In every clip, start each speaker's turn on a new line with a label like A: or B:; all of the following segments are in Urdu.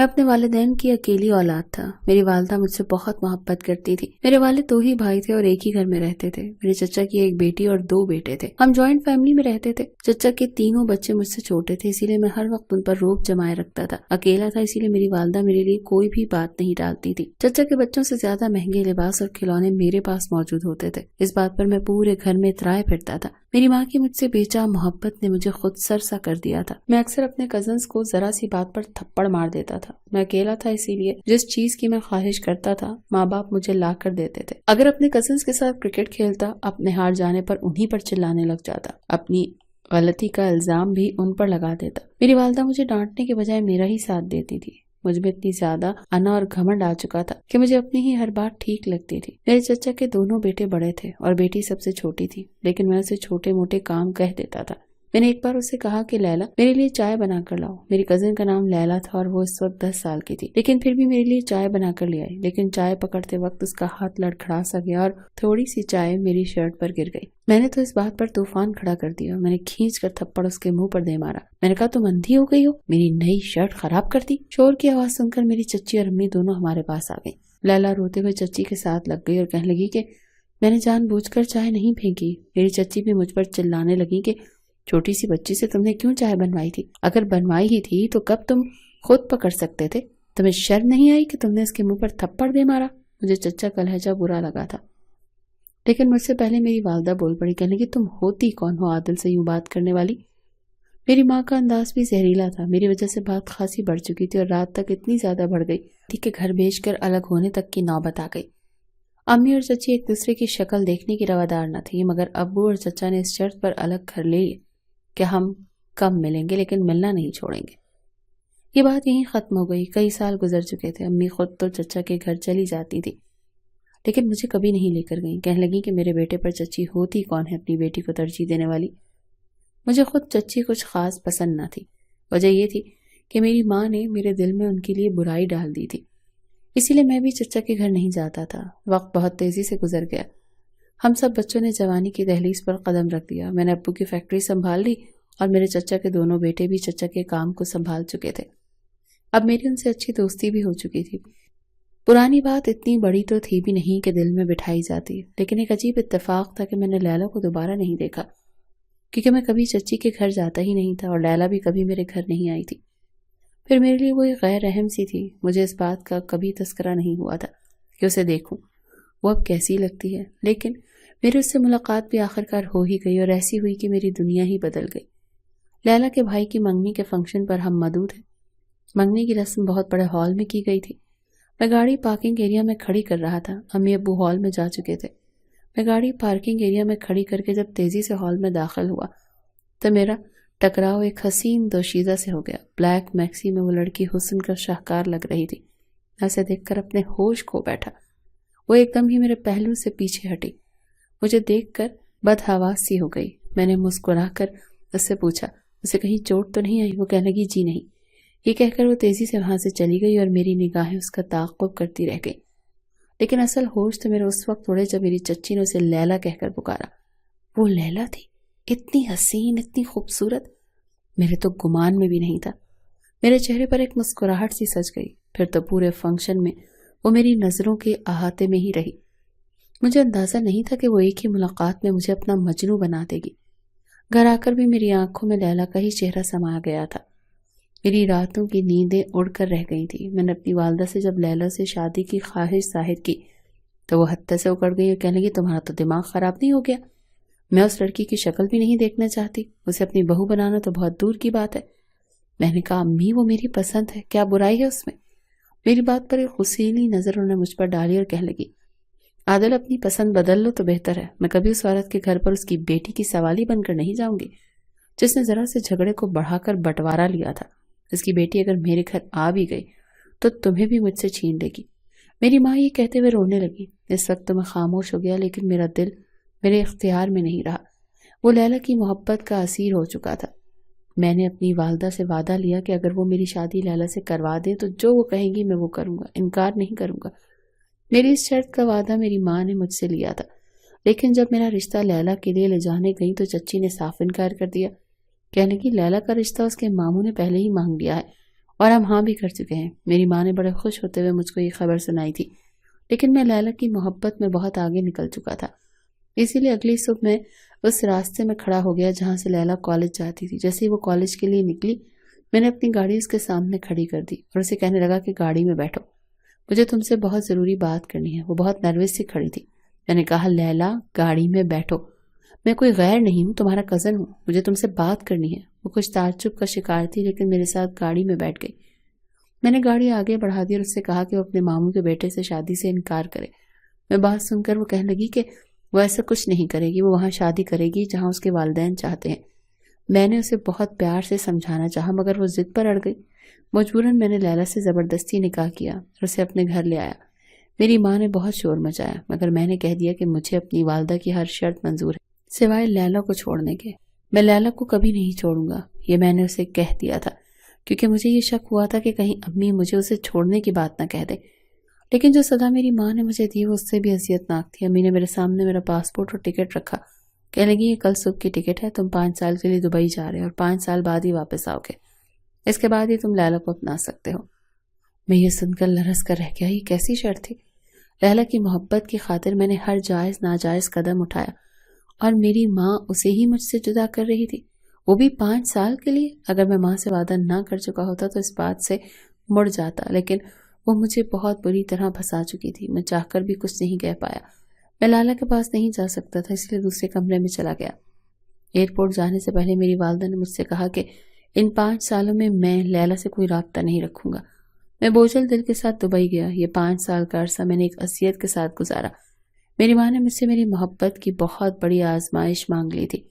A: میں اپنے والدین کی اکیلی اولاد تھا۔ میری والدہ مجھ سے بہت محبت کرتی تھی۔ میرے والد 2 ہی بھائی تھے اور ایک ہی گھر میں رہتے تھے۔ میرے چچا کی 1 بیٹی اور 2 بیٹے تھے۔ ہم جوائنٹ فیملی میں رہتے تھے۔ چچا کے 3 بچے مجھ سے چھوٹے تھے، اسی لیے میں ہر وقت ان پر روک جمائے رکھتا تھا۔ اکیلا تھا، اسی لیے میری والدہ میرے لیے کوئی بھی بات نہیں ٹالتی تھی۔ چچا کے بچوں سے زیادہ مہنگے لباس اور کھلونے میرے پاس موجود ہوتے تھے۔ اس بات پر میں پورے گھر میں اترائے پھرتا تھا۔ میری ماں کی مجھ سے بے جا محبت نے مجھے خود سرسا کر دیا تھا۔ میں اکثر اپنے کزنز کو ذرا سی بات پر تھپڑ مار دیتا تھا۔ میں اکیلا تھا، اسی لیے جس چیز کی میں خواہش کرتا تھا ماں باپ مجھے لا کر دیتے تھے۔ اگر اپنے کزنز کے ساتھ کرکٹ کھیلتا، اپنے ہار جانے پر انہی پر چلانے لگ جاتا، اپنی غلطی کا الزام بھی ان پر لگا دیتا۔ میری والدہ مجھے ڈانٹنے کے بجائے میرا ہی ساتھ دیتی تھی۔ مجھ میں اتنی زیادہ انا اور گھمنڈ آ چکا تھا کہ مجھے اپنی ہی ہر بات ٹھیک لگتی تھی۔ میرے چچا کے 2 بیٹے بڑے تھے اور بیٹی سب سے چھوٹی تھی، لیکن میں اسے چھوٹے موٹے کام کہہ دیتا تھا۔ میں نے ایک بار اسے کہا کہ لیلا میرے لیے چائے بنا کر لاؤ۔ میری کزن کا نام لیلا تھا اور وہ اس وقت 10 سال کی تھی، لیکن پھر بھی میرے لیے چائے بنا کر لے آئی۔ لیکن چائے پکڑتے وقت اس کا ہاتھ لڑکھڑا سا گیا اور تھوڑی سی چائے میری شرٹ پر گر گئی۔ میں نے تو اس بات پر طوفان کھڑا کر دیا۔ میں نے کھینچ کر تھپڑ اس کے منہ پر دے مارا۔ میں نے کہا تم اندھی ہو گئی ہو، میری نئی شرٹ خراب کر دی۔ شور کی آواز سن کر میری چچی اور امی دونوں ہمارے پاس آ گئیں۔ لیلا روتے ہوئے چچی کے ساتھ لگ گئی اور کہنے لگی کہ میں نے جان بوجھ کر چائے نہیں پھینکی۔ میری چچی بھی مجھ پر چلانے لگی کہ چھوٹی سی بچی سے تم نے کیوں چائے بنوائی تھی؟ اگر بنوائی ہی تھی تو کب تم خود پکڑ سکتے تھے؟ تمہیں شرم نہیں آئی کہ تم نے اس کے منہ پر تھپڑ دے مارا؟ مجھے چچا کا لہجہ برا لگا تھا، لیکن مجھ سے پہلے میری والدہ بول پڑی، کہنے لگی تم ہوتی کون ہو عادل سے یوں بات کرنے والی؟ میری ماں کا انداز بھی زہریلا تھا۔ میری وجہ سے بات خاصی بڑھ چکی تھی اور رات تک اتنی زیادہ بڑھ گئی تھی کہ گھر بیچ کر الگ ہونے تک کی نوبت آ گئی۔ امی اور چچی ایک دوسرے کی شکل دیکھنے کی روادار نہ تھی، مگر ابو اور چچا نے اس شرط پر الگ گھر لے لیے کہ ہم کم ملیں گے لیکن ملنا نہیں چھوڑیں گے۔ یہ بات یہیں ختم ہو گئی۔ کئی سال گزر چکے تھے۔ امی خود تو چچا کے گھر چلی جاتی تھی، لیکن مجھے کبھی نہیں لے کر گئیں۔ کہنے لگی کہ میرے بیٹے پر چچی ہوتی کون ہے اپنی بیٹی کو ترجیح دینے والی؟ مجھے خود چچی کچھ خاص پسند نہ تھی۔ وجہ یہ تھی کہ میری ماں نے میرے دل میں ان کے لیے برائی ڈال دی تھی، اسی لیے میں بھی چچا کے گھر نہیں جاتا تھا۔ وقت بہت تیزی سے گزر گیا۔ ہم سب بچوں نے جوانی کی دہلیز پر قدم رکھ دیا۔ میں نے ابو کی فیکٹری سنبھال لی اور میرے چچا کے 2 بیٹے بھی چچا کے کام کو سنبھال چکے تھے۔ اب میری ان سے اچھی دوستی بھی ہو چکی تھی۔ پرانی بات اتنی بڑی تو تھی بھی نہیں کہ دل میں بٹھائی جاتی، لیکن ایک عجیب اتفاق تھا کہ میں نے لیلا کو دوبارہ نہیں دیکھا، کیونکہ میں کبھی چچی کے گھر جاتا ہی نہیں تھا اور لیلا بھی کبھی میرے گھر نہیں آئی تھی۔ پھر میرے لیے وہ ایک غیر رحم سی تھی۔ مجھے اس بات کا کبھی تذکرہ نہیں ہوا تھا کہ اسے دیکھوں وہ اب کیسی لگتی ہے، لیکن میری اس سے ملاقات بھی آخرکار ہو ہی گئی اور ایسی ہوئی کہ میری دنیا ہی بدل گئی۔ لیلا کے بھائی کی منگنی کے فنکشن پر ہم مدعو تھے۔ منگنی کی رسم بہت بڑے ہال میں کی گئی تھی۔ میں گاڑی پارکنگ ایریا میں کھڑی کر رہا تھا۔ امی ابو ہال میں جا چکے تھے۔ میں گاڑی پارکنگ ایریا میں کھڑی کر کے جب تیزی سے ہال میں داخل ہوا تو میرا ٹکراؤ ایک حسین دوشیزہ سے ہو گیا۔ بلیک میکسی میں وہ لڑکی حسن کا شاہکار لگ رہی تھی۔ میں اسے دیکھ کر اپنے ہوش کھو بیٹھا۔ وہ ایک دم ہی میرے پہلو سے پیچھے ہٹی، مجھے دیکھ کر بدحواس سی ہو گئی۔ میں نے مسکرا کر اس سے پوچھا اسے کہیں چوٹ تو نہیں آئی؟ وہ کہنے لگی جی نہیں۔ یہ کہہ کر وہ تیزی سے وہاں سے چلی گئی اور میری نگاہیں اس کا تعاقب کرتی رہ گئی۔ لیکن اصل ہوش تو میرے اس وقت اڑے جب میری چچی نے اسے لیلا کہہ کر پکارا۔ وہ لیلا تھی، اتنی حسین، اتنی خوبصورت، میرے تو گمان میں بھی نہیں تھا۔ میرے چہرے پر ایک مسکراہٹ سی سج گئی۔ پھر تو پورے فنکشن میں وہ میری نظروں کے احاطے میں ہی رہی۔ مجھے اندازہ نہیں تھا کہ وہ ایک ہی ملاقات میں مجھے اپنا مجنوں بنا دے گی۔ گھر آ کر بھی میری آنکھوں میں لیلا کا ہی چہرہ سما گیا تھا۔ میری راتوں کی نیندیں اڑ کر رہ گئی تھی۔ میں نے اپنی والدہ سے جب لیلا سے شادی کی خواہش ظاہر کی تو وہ حد سے اکڑ گئی اور کہنے لگی تمہارا تو دماغ خراب نہیں ہو گیا؟ میں اس لڑکی کی شکل بھی نہیں دیکھنا چاہتی، اسے اپنی بہو بنانا تو بہت دور کی بات ہے۔ میں نے کہا امی وہ میری پسند ہے، کیا برائی ہے اس میں؟ میری بات پر ایک غصیلی نظر انہوں نے مجھ پر ڈالی اور کہنے لگی عادل اپنی پسند بدل لو تو بہتر ہے۔ میں کبھی اس عورت کے گھر پر اس کی بیٹی کی سوالی بن کر نہیں جاؤں گی جس نے ذرا سے جھگڑے کو بڑھا کر بٹوارا لیا تھا۔ اس کی بیٹی اگر میرے گھر آ بھی گئی تو تمہیں بھی مجھ سے چھین لے گی۔ میری ماں یہ کہتے ہوئے رونے لگی۔ اس وقت تو میں خاموش ہو گیا، لیکن میرا دل میرے اختیار میں نہیں رہا۔ وہ لیلا کی محبت کا اسیر ہو چکا تھا۔ میں نے اپنی والدہ سے وعدہ لیا کہ اگر وہ میری شادی لیلا سے کروا دیں تو جو وہ کہیں گی میں وہ کروں گا، انکار نہیں کروں گا۔ میری اس شرط کا وعدہ میری ماں نے مجھ سے لیا تھا، لیکن جب میرا رشتہ لیلا کے لیے لے جانے گئی تو چچی نے صاف انکار کر دیا۔ کہنے لگی لیلا کا رشتہ اس کے ماموں نے پہلے ہی مانگ لیا ہے، اور ہم ہاں بھی کر چکے ہیں۔ میری ماں نے بڑے خوش ہوتے ہوئے مجھ کو یہ خبر سنائی تھی، لیکن میں لیلا کی محبت میں بہت آگے نکل چکا تھا، اسی لیے اگلی صبح میں اس راستے میں کھڑا ہو گیا جہاں سے لیلا کالج جاتی تھی۔ جیسے ہی وہ کالج کے لیے نکلی، میں نے اپنی گاڑی اس کے سامنے کھڑی کر دی اور اسے کہنے لگا کہ گاڑی میں بیٹھو، مجھے تم سے بہت ضروری بات کرنی ہے۔ وہ بہت نروس سی کھڑی تھی۔ میں نے کہا لیلا گاڑی میں بیٹھو، میں کوئی غیر نہیں ہوں، تمہارا کزن ہوں، مجھے تم سے بات کرنی ہے۔ وہ کچھ تعجب کا شکار تھی لیکن میرے ساتھ گاڑی میں بیٹھ گئی۔ میں نے گاڑی آگے بڑھا دی اور اس سے کہا کہ وہ اپنے ماموں کے بیٹے سے شادی سے انکار کرے۔ میں بات سن کر وہ کہنے لگی کہ وہ ایسا کچھ نہیں کرے گی، وہ وہاں شادی کرے گی جہاں اس کے والدین چاہتے ہیں۔ میں نے اسے بہت پیار سے سمجھانا چاہا مگر وہ ضد پر اڑ گئی۔ مجبوراً میں نے لیلا سے زبردستی نکاح کیا اور اسے اپنے گھر لے آیا۔ میری ماں نے بہت شور مچایا مگر میں نے کہہ دیا کہ مجھے اپنی والدہ کی ہر شرط منظور ہے سوائے لیلا کو چھوڑنے کے۔ میں لیلا کو کبھی نہیں چھوڑوں گا، یہ میں نے اسے کہہ دیا تھا، کیونکہ مجھے یہ شک ہوا تھا کہ کہیں امی مجھے اسے چھوڑنے کی بات نہ کہہ دے۔ لیکن جو سزا میری ماں نے مجھے دی وہ اس سے بھی اذیت ناک تھی۔ امی نے میرے سامنے میرا پاسپورٹ اور ٹکٹ رکھا، کہنے لگی یہ کل صبح کی ٹکٹ ہے، تم 5 سال کے لیے دبئی جا رہے اور 5 سال بعد ہی واپس آؤ گے، اس کے بعد ہی تم لیلا کو اپنا سکتے ہو۔ میں یہ سن کر لرز کر رہ گیا، یہ کیسی شرط تھی؟ لیلا کی محبت کی خاطر میں نے ہر جائز ناجائز قدم اٹھایا اور میری ماں اسے ہی مجھ سے جدا کر رہی تھی، وہ بھی 5 سال کے لیے۔ اگر میں ماں سے وعدہ نہ کر چکا ہوتا تو اس بات سے مڑ جاتا، لیکن وہ مجھے بہت بری طرح پھنسا چکی تھی۔ میں چاہ کر بھی کچھ نہیں کہہ پایا۔ میں لالا کے پاس نہیں جا سکتا تھا، اس لیے دوسرے کمرے میں چلا گیا۔ ایئرپورٹ جانے سے پہلے میری والدہ نے مجھ سے کہا کہ ان 5 سالوں میں لیلا سے کوئی رابطہ نہیں رکھوں گا۔ میں بوجھل دل کے ساتھ دبئی گیا۔ یہ 5 سال کا عرصہ میں نے ایک اذیت کے ساتھ گزارا۔ میری ماں نے مجھ سے میری محبت کی بہت بڑی آزمائش مانگ لی تھی۔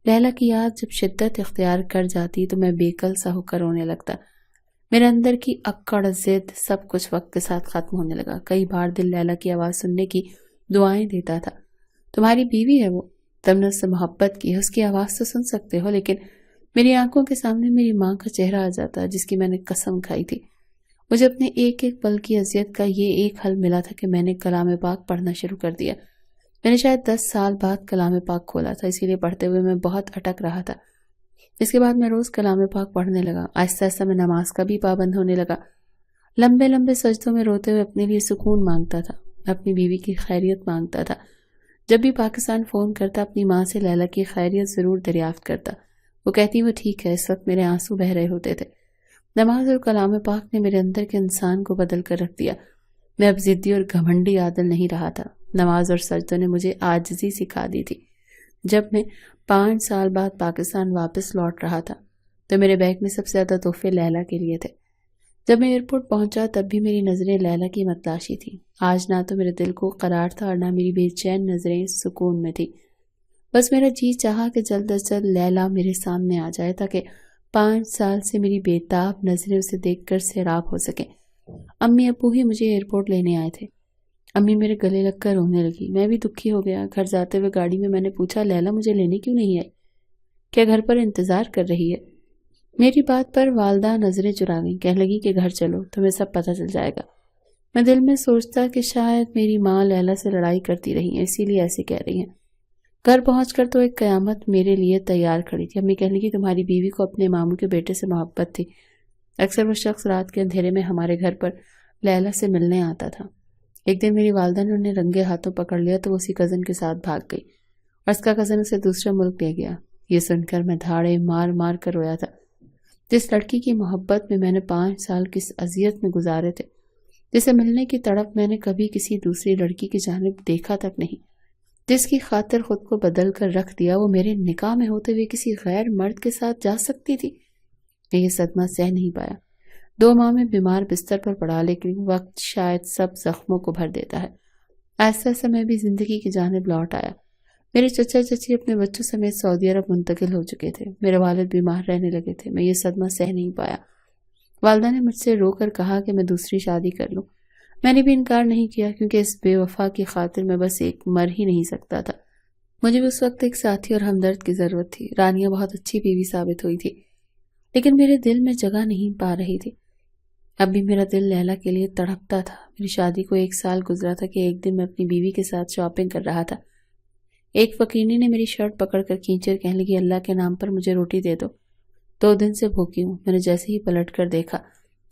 A: لیلا کی یاد جب شدت اختیار کر جاتی تو میں بے کل سا ہو کر رونے لگتا۔ میرے اندر کی اکڑ، ضد، سب کچھ وقت کے ساتھ ختم ہونے لگا۔ کئی بار دل لیلا کی آواز سننے کی دعائیں دیتا تھا۔ تمہاری بیوی ہے وہ، تم نے اس سے محبت کی ہے، اس کی آواز تو سن سکتے ہو، لیکن میری آنکھوں کے سامنے میری ماں کا چہرہ آ جاتا جس کی میں نے قسم کھائی تھی۔ مجھے اپنے ایک ایک پل کی اذیت کا یہ ایک حل ملا تھا کہ میں نے کلام پاک پڑھنا شروع کر دیا۔ میں نے شاید 10 سال بعد کلام پاک کھولا تھا، اسی لیے پڑھتے ہوئے میں بہت اٹک رہا تھا۔ اس کے بعد میں روز کلام پاک پڑھنے لگا۔ آہستہ آہستہ میں نماز کا بھی پابند ہونے لگا۔ لمبے لمبے سجدوں میں روتے ہوئے اپنے لیے سکون مانگتا تھا، اپنی بیوی کی خیریت مانگتا تھا۔ جب بھی پاکستان فون کرتا اپنی ماں سے لیلا کی خیریت ضرور دریافت کرتا۔ وہ کہتی وہ ٹھیک ہے۔ اس وقت میرے آنسو بہ رہے ہوتے تھے۔ نماز اور کلام پاک نے میرے اندر کے انسان کو بدل کر رکھ دیا۔ میں اب ضدی اور گھمنڈی عادل نہیں رہا تھا۔ نماز اور سجدوں نے مجھے عاجزی سکھا دی تھی۔ جب میں 5 سال بعد پاکستان واپس لوٹ رہا تھا تو میرے بیگ میں سب سے زیادہ تحفے لیلا کے لیے تھے۔ جب میں ایئرپورٹ پہنچا تب بھی میری نظریں لیلا کی متلاشی تھیں۔ آج نہ تو میرے دل کو قرار تھا اور نہ میری بے چین نظریں سکون میں تھی۔ بس میرا جی چاہا کہ جلد از جلد لیلا میرے سامنے آ جائے تاکہ 5 سال سے میری بےتاب نظریں اسے دیکھ کر سیراب ہو سکیں۔ امی ابو ہی مجھے ایئرپورٹ لینے آئے تھے۔ امی میرے گلے لگ کر رونے لگی۔ میں بھی دکھی ہو گیا۔ گھر جاتے ہوئے گاڑی میں نے پوچھا لیلا مجھے لینے کیوں نہیں آئی؟ کیا گھر پر انتظار کر رہی ہے؟ میری بات پر والدہ نظریں چرا گئیں، کہنے لگی کہ گھر چلو، تمہیں سب پتہ چل جائے گا۔ میں دل میں سوچتا کہ شاید میری ماں لیلا سے لڑائی کرتی رہی ہیں، اسی لیے ایسے کہہ رہی ہیں۔ گھر پہنچ کر تو ایک قیامت میرے لیے تیار کھڑی تھی۔ امی کہنے لگی تمہاری بیوی کو اپنے ماموں کے بیٹے سے محبت تھی، اکثر وہ شخص رات کے اندھیرے میں ہمارے گھر پر لیلا سے ملنے آتا تھا۔ ایک دن میری والدہ نے انہیں رنگے ہاتھوں پکڑ لیا تو وہ اسی کزن کے ساتھ بھاگ گئی اور اس کا کزن اسے دوسرے ملک لے گیا۔ یہ سن کر میں دھاڑے مار مار کر رویا تھا۔ جس لڑکی کی محبت میں نے 5 سال کس اذیت میں گزارے تھے، جسے ملنے کی تڑپ میں نے کبھی کسی دوسری لڑکی کی جانب دیکھا تک نہیں، جس کی خاطر خود کو بدل کر رکھ دیا، وہ میرے نکاح میں ہوتے ہوئے کسی غیر مرد کے ساتھ جا سکتی تھی۔ میں یہ صدمہ سہ نہیں پایا۔ 2 ماہ میں بیمار بستر پر پڑا، لیکن وقت شاید سب زخموں کو بھر دیتا ہے۔ ایسا میں بھی زندگی کی جانب لوٹ آیا۔ میرے چچا چچی اپنے بچوں سمیت سعودی عرب منتقل ہو چکے تھے۔ میرے والد بیمار رہنے لگے تھے۔ میں یہ صدمہ سہ نہیں پایا۔ والدہ نے مجھ سے رو کر کہا کہ میں دوسری شادی کر لوں۔ میں نے بھی انکار نہیں کیا، کیونکہ اس بے وفا کی خاطر میں بس ایک مر ہی نہیں سکتا تھا۔ مجھے بھی اس وقت ایک ساتھی اور ہمدرد کی ضرورت تھی۔ رانیہ بہت اچھی بیوی ثابت ہوئی تھی، لیکن میرے دل میں جگہ نہیں پا رہی تھی۔ اب بھی میرا دل لیلا کے لیے تڑپتا تھا۔ میری شادی کو 1 سال گزرا تھا کہ ایک دن میں اپنی بیوی کے ساتھ شاپنگ کر رہا تھا۔ ایک فقیرنی نے میری شرٹ پکڑ کر کھینچے، کہنے لگی اللہ کے نام پر مجھے روٹی دے دو، 2 دن سے بھوکی ہوں۔ میں نے جیسے ہی پلٹ کر دیکھا